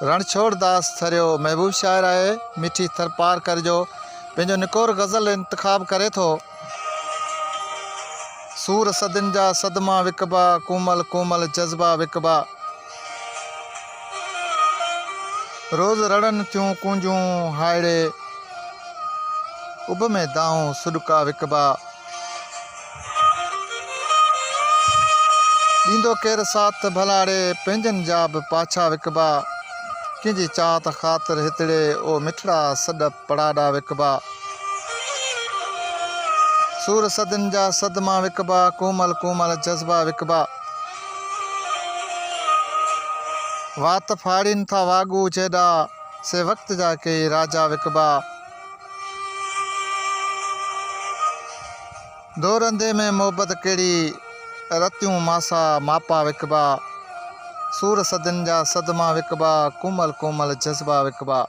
रणछोड़ दास थरियो महबूब शाइर आहे। मिठी थर पार करजो पंहिंजो निकोर गज़ल इंतखाब करे थो। सूर सदिन जा सदमा विकबा, कोमल कोमल जज़्बा विकबा। रोज़ रड़न थियूं कूंजूं हायड़े, उब में दाऊं सुॾका विकबा। ॾींदो केरु साथ भलाड़े, पंहिंजनि जा बि पाछा विकबा। कंहिंजी चाहत ख़ातिर हितड़े, ओ मिठड़ा सॾ पड़ाॾा विकबा। सूर सदिन जा सदमा विकबा, कोमल कोमल जज़्बा विकबा। वात फाड़ीनि था वागू जेॾा, से वक़्त जा कई राजा विकबा। दौरंदे में मोहबत कहिड़ी, रतियूं मासा मापा विकबा। सूर सदिन जा सदमा विकबा, कोमल कोमल जज़्बा विकबा।